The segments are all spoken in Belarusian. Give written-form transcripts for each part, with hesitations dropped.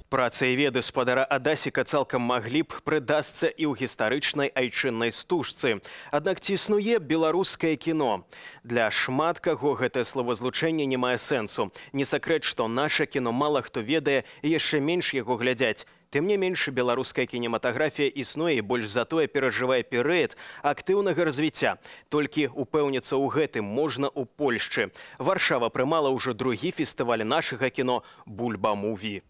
Праца і веды спадара Адасіка цалкам маглі б прыдасца і ў гістарычнай айчыннай стужцы. Аднак ці існуе беларускае кіно? Для шмат каго гэтае словазлучэнне не мае сэнсу. Не сакрэт, што наша кіно мала хто ведае і яшчэ менш яго глядзяць. Тым не менш, беларуская кінематаграфія існуе і больш затое перажывае перыяд актыўнага развіцця. Толькі упэўніцца ў гэтым можна ў Польшчы. Варшава прымала ўжо другі фестываль нашага кіно «Бульба-муві».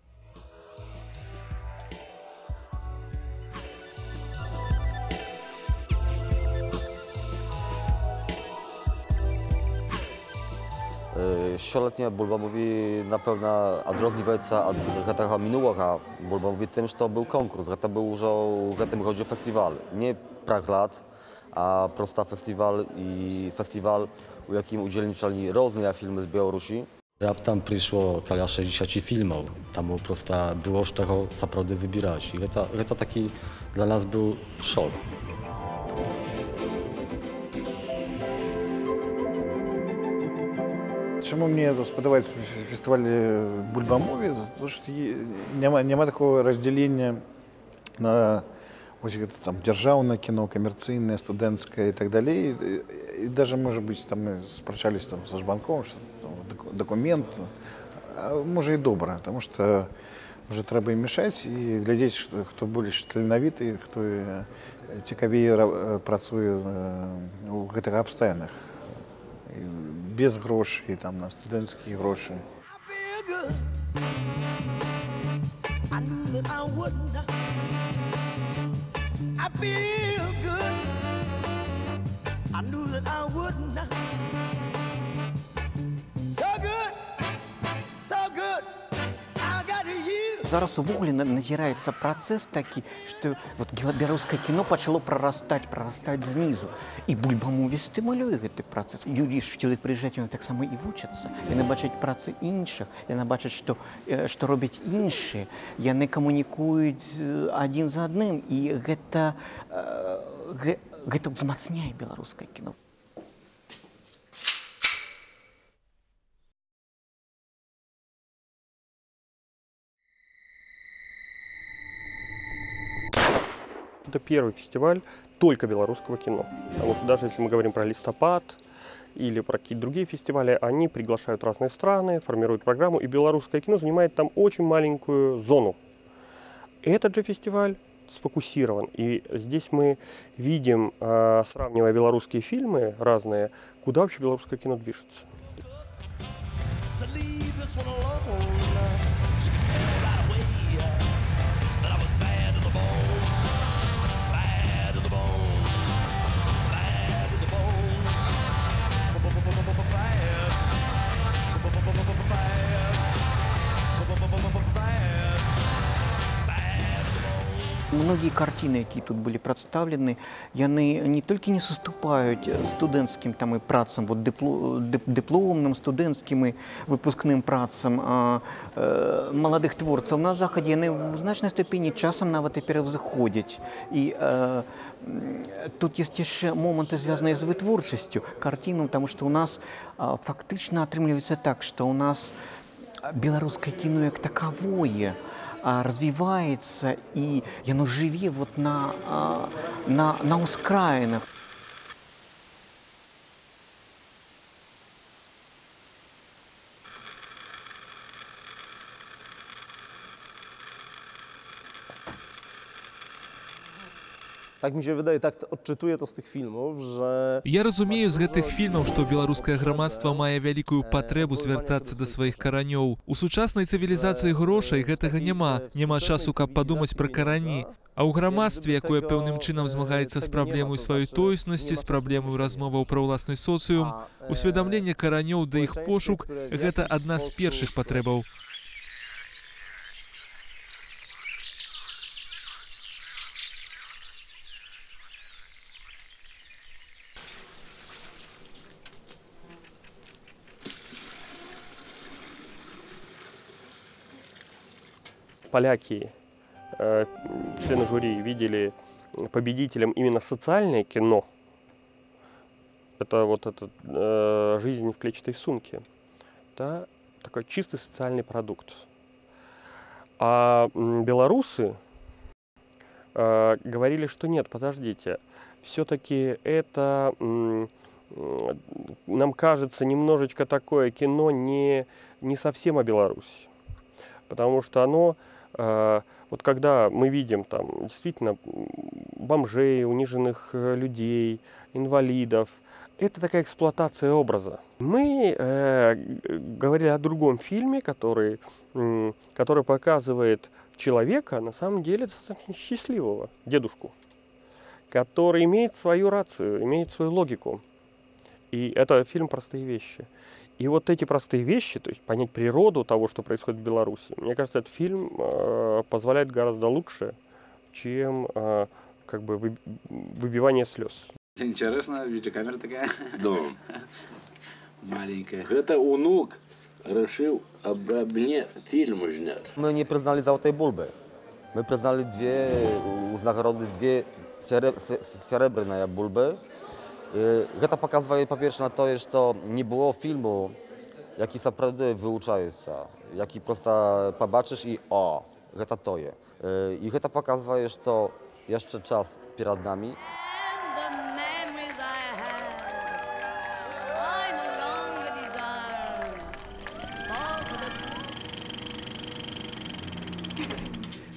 Щолетня Бульба-муві, напевно, відрізняється від цього минулого Бульба-муві тим, що був конкурс. Це був вже у цьому році фестиваль. Не прогляд, а просто фестиваль, у яким uczestniczyli różne filmy z Białorusi. Raptem przyszło około 60 filmów. Tam po prostu było z czego naprawdę wybierać. I to taki dla nas był szok. Чому мені сподобається фестиваль Бульба-муві? Тому що немає такого розділення на ось там державне кіно, комерційне, студентське і так далі. І навіть, може бути, там ми сперечалися там з Жбанковим, що там документ, а може і добре, тому що вже треба і мішати, і глядіти, хто більш талановитий, хто цікавіше працює у цих обставинах. Без грошей, там, на студентські гроші. Зараз увогуле назіраецца працэс такі, што беларускае кіно пачало прарастаць знізу. І Бульба-муві стымулюе гэты працэс. Людзі ж сюды прыязджаюць, яны таксама і вучацца. Яны бачаць працы іншых, яны бачаць, што робяць іншыя. Яны камунікуюць адзін з адным, і гэта ўзмацняе беларускае кіно. Это первый фестиваль только белорусского кино. Потому что даже если мы говорим про «Листопад» или про какие-то другие фестивали, они приглашают разные страны, формируют программу, и белорусское кино занимает там очень маленькую зону. Этот же фестиваль сфокусирован. И здесь мы видим, сравнивая белорусские фильмы разные, куда вообще белорусское кино движется. Многие картины, які тут были представлены, яны не толькі не саступаюць студэнцкім там і працам, вот дыпломным, студэнцкім і выпускным працам маладых творцаў на захадзе, яны в значнай ступені часам нават і пераўзыходзяць. І тут есть яшчэ моманты, звязаныя з вытворчасцю карціну, потому что у нас фактычна атрымліваецца так, што у нас беларускае кіно як такавое развивается, и оно жыве вот на ускраинах. Так mi się wydaje, tak odczytuję to z tych filmów, że... Я разумею з гэтых фільмаў, што беларускае грамадства мае вялікую патрэбу звяртацца да сваіх каранёў. У сучаснай цывілізацыі грошай гэтага няма. Няма часу, каб падумаць пра карані. А ў грамадстве, якое пэўным чынам змагаецца з праблемай сваёй тоеснасці, з праблемай размоваў пра ўласны соцыум, усведамленне каранёў да іх пошук – гэта адна з першых патрэбаў. Поляки, члены жюри, видели победителем именно социальное кино. Это вот эта «Жизнь в клетчатой сумке». Да? Такой чистый социальный продукт. А белорусы говорили, что нет, подождите, все-таки это, нам кажется, немножечко такое кино не совсем о Беларуси. Потому что оно, вот когда мы видим там действительно бомжей, униженных людей, инвалидов, это такая эксплуатация образа. Мы говорили о другом фильме, который показывает человека, на самом деле, достаточно счастливого, дедушку, который имеет свою рацию, имеет свою логику. И это фильм «Простые вещи». И вот эти простые вещи, то есть понять природу того, что происходит в Беларуси, мне кажется, этот фильм позволяет гораздо лучше, чем как бы выбивание слез. Интересно, видеокамера такая. Да. Маленькая. Это унук решил об мне фильм снять. My nie przyznali Złotej Bulby. My przyznali z nagrody dwie srebrne bulby. To pokazuje po pierwsze na to, że to nie było filmu, jaki naprawdę wyuczający, jaki prosto popatrzysz i o, to jest. I to pokazuje, że to jeszcze czas przed nami.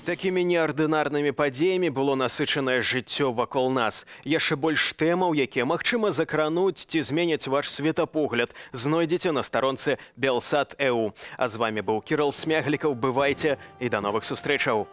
Такімі неардынарнымі падзеямі было насычанае жыццё вакол нас. Яшчэ больш тэмаў, якія магчыма закрануць ці зменяць ваш светапогляд, знойдзеце на старонцы Белсат.eu. А з вами быў Кірыл Смяглікаў. Бывайце і да новых сустрэчаў.